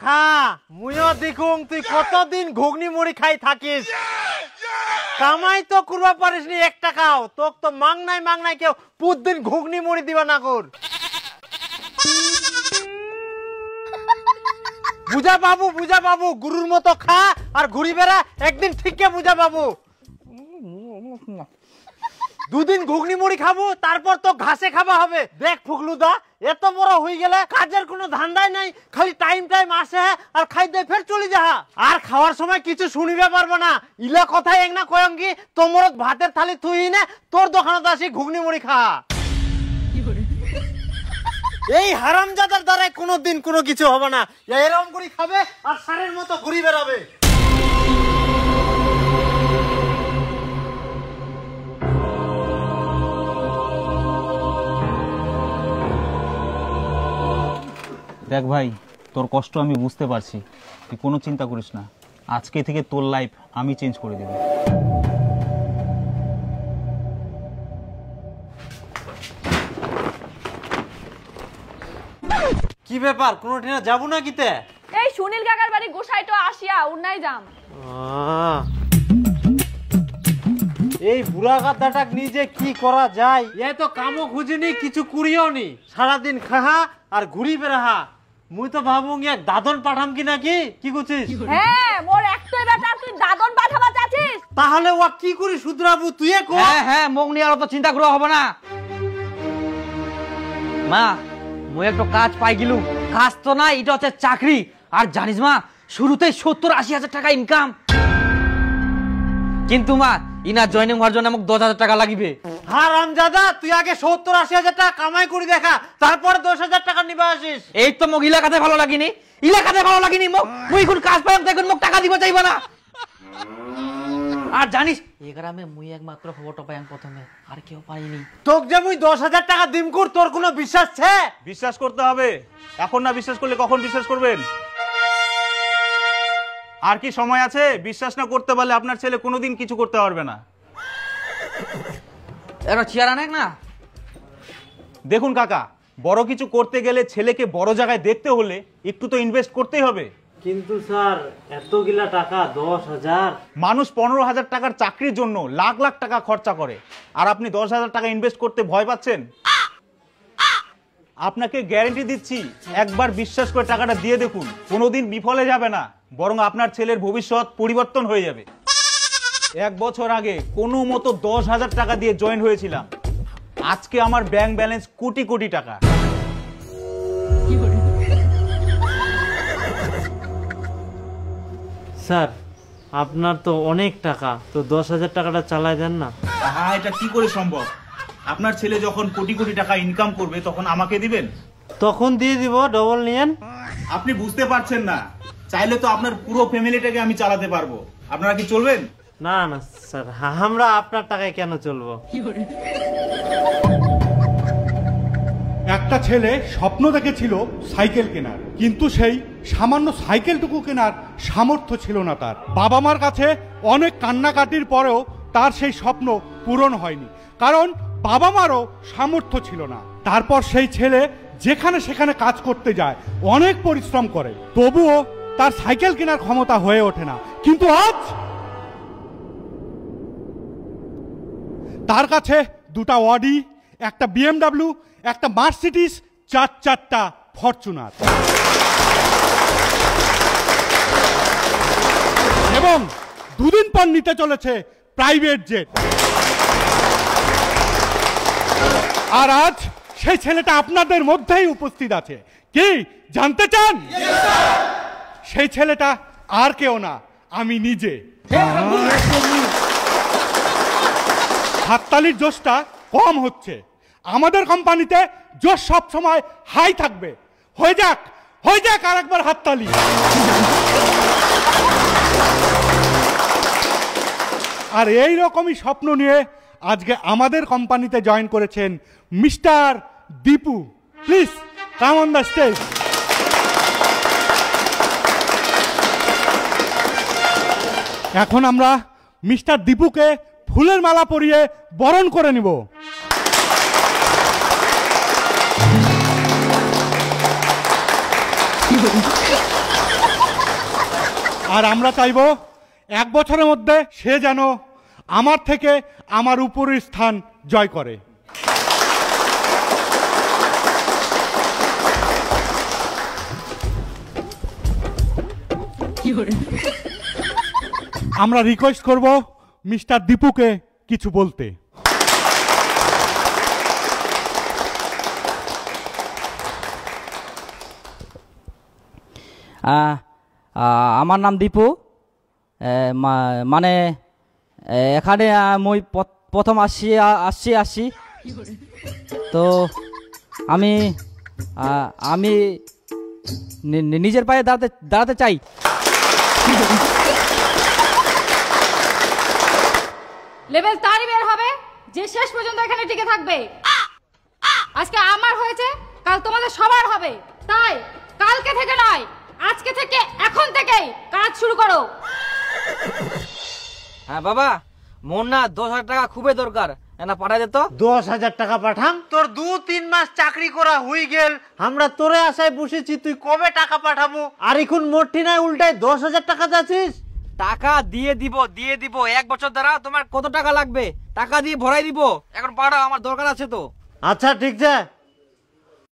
খা মুইও দেখুং তুই কতদিন ঘুগনি মুড়ি খাই থাকিস কামাই তো করবা পারিস নি 1 টাকাও তোক তো মাংনাই কেউ প্রতিদিন ঘুগনি মুড়ি দিবা না কর বুঝা বাবু গুরুর মতো খা আর ঘুরি বেড়া একদিন ঠিককে বুঝা বাবু 2 দিন ঘুগনি মুড়ি খাবো তারপর তো ঘাসে খাওয়া হবে দেখ ফুগলুদা এত বড় হয়ে গেলে কাজের কোনো ধান্দাই নাই খালি টাইম আসে আর খাই দে ফের চলে যা আর খাওয়ার সময় কিছু শুনিবে পারবো না ইলা কথা এক না কয়ঙ্গি তোমর ভাতের থালি থুই না তোর দোকানে আসি ঘুগনি মুড়ি খা এই হারামজাদার দ্বারা কোনোদিন কোনো কিছু হবে না এরকম করে খাবে আর সারের মতো ঘুরি বেড়াবে দেখ ভাই তোর কষ্ট আমি বুঝতে পারছি তুই কোনো চিন্তা করিস না আজকে থেকে তোর লাইফ আমি চেঞ্জ করে দেব কি ব্যাপার কোনো ঠিনা যাবো না কিতে এই সুনীল কাকার বাড়ি গোসাইটো আসিয়া উন্নাই যাম এই বুড়া গাদাটাক নিজে কি করা যায় এ তো কামও খুঁজিনি কিছু করিও নি সারাদিন খাহা আর ঘুরি বেড়াহা মুই তো ভাবুং এক দাদন পাঠাম কি নাকি কি করছিস হ্যাঁ মোর একটাই বেটা তুই দাদন পাঠাবা চাচ্ছিস তাহলে ও কি করি শুধরাবু তুই কো হ্যাঁ মুখ নিয়ে আর তো চিন্তা করা হবে না মা মুই একটা কাজ পাই গেলু কাজ তো না এটা হচ্ছে চাকরি আর জানিস মা শুরুতেই 70-80 হাজার টাকা ইনকাম কিন্তু মা ইনা জয়েনিং হওয়ার জন্য আমাকে 10,000 টাকা লাগিবে হারামজাদা তুই আগে 70-80 হাজার টাকা কামাই করে দেখা তারপর 10,000 টাকা নিবা আসিস এই তো মোক ইলাকাতে ভালো লাগেনি মোক মুই কোন কাজ পাইম দেখুন মোক টাকা দিব চাইবা না আর জানিস এই গ্রামে মুই একমাত্র খবরটা পাইম প্রথমে আর কেউ পাইনি তোক যে মুই 10,000 টাকা দিম কর তোর কোনো বিশ্বাস আছে বিশ্বাস করতে হবে এখন না বিশ্বাস করলে কখন বিশ্বাস করবেন আর কি সময় আছে বিশ্বাস না করতে পারলে আপনার ছেলে কোনোদিন কিছু করতে পারবে না এরা চেয়ার আনেক না দেখুন কাকা বড় কিছু করতে গেলে ছেলেকে বড় জায়গায় দেখতে হলে একটু তো ইনভেস্ট করতেই হবে কিন্তু স্যার এতগুলা টাকা 10,000 মানুষ 15,000 টাকার চাকরির জন্য লাখ লাখ টাকা খরচা করে আর আপনি 10,000 টাকা ইনভেস্ট করতে ভয় পাচ্ছেন আপনাকে গ্যারান্টি দিচ্ছি একবার বিশ্বাস করে টাকাটা দিয়ে দেখুন কোনোদিন বিফলে যাবে না বরং আপনার ছেলের ভবিষ্যৎ পরিবর্তন হয়ে যাবে 1 বছর আগে কোনো মতো 10,000 টাকা দিয়ে জয়েন হয়েছিলাম আজকে আমার ব্যাংক ব্যালেন্স কোটি কোটি টাকা স্যার আপনার তো অনেক টাকা তো 10,000 টাকাটা চালাই দেন না হ্যাঁ এটা কি করে সম্ভব আপনার ছেলে যখন কোটি কোটি টাকা ইনকাম করবে তখন আমাকে দিবেন তখন দিয়ে দিব ডবল নিয়েন আপনি বুঝতে পারছেন না চাইলে তো আপনার পুরো ফ্যামিলিটাকে আমি চালাতে পারবো আপনারা কি চলবেন না না স্যার আমরা আপনার টাকায় কেন চলবো একটা ছেলে স্বপ্ন দেখেছিল সাইকেল কেনার কিন্তু সেই সামান্য সাইকেলটুকু কেনার সামর্থ্য ছিল না তার বাবা মার কাছে অনেক কান্নাকাটির পরেও তার সেই স্বপ্ন পূরণ হয়নি কারণ বাবা মারও সামর্থ্য ছিল না তারপর সেই ছেলে যেখানে সেখানে কাজ করতে যায় অনেক পরিশ্রম করে তবুও তার সাইকেল কেনার ক্ষমতা হয়ে ওঠে না কিন্তু আজ তার কাছে 2টা অডি একটা BMW একটা মার্সিডিজ 4টা ফরচুনার এবং 2 দিন পর নিতে চলেছে প্রাইভেট জেট আর আজ সেই ছেলেটা আপনাদের মধ্যেই উপস্থিত আছে কি জানতে চান সেই ছেলেটা আর কেউ না আমি নিজে হাততালির জোশটা কম হচ্ছে আমাদের কোম্পানিতে জোশ সব সময় হাই থাকবে হয়ে যাক আরেকবার হাততালি আর এই রকমই স্বপ্ন নিয়ে আজকে আমাদের কোম্পানিতে জয়েন করেছেন Mister Dipu please come on the stage এখন আমরা মিস্টার দীপুকে ফুলের মালা পরিয়ে বরণ করে নিব আর আমরা চাইবো 1 বছরের মধ্যে সে যেন আমার থেকে আমার উপরের স্থান জয় করে। আমরা রিকোয়েস্ট করব মিস্টার দীপুকে কিছু বলতে। আমার নাম দীপু, মানে এখানে মই প্রথম আসছি তো আমি আমি নিজের পায়ে দাঁড়াতে চাই। লেভেল তারই বের হবে যে শেষ পর্যন্ত এখানে টিকে থাকবে। আজকে আমার হয়েছে, কাল তোমাদের সবার হবে, তাই কালকে থেকে নয়, আজকে থেকে, এখন থেকেই কাজ শুরু করো। হ্যাঁ বাবা, মোর না 10,000 টাকা খুবই দরকার, না পাঠাই দে তো। 10,000 টাকা পাঠাম? তোর 2-3 মাস চাকরি করা হয়ে গেল, আমরা তোরে আশায় বসেছি, তুই কবে টাকা পাঠাবো? আর এখন মোটি নাই উল্টায় 10,000 টাকা যাচ্ছিস। টাকা দিয়ে দিব 1 বছর দ্বারা তোমার কত টাকা লাগবে টাকা দিয়ে ভরাই দিব, এখন পাঠাও, আমার দরকার আছে তো। আচ্ছা ঠিক আছে,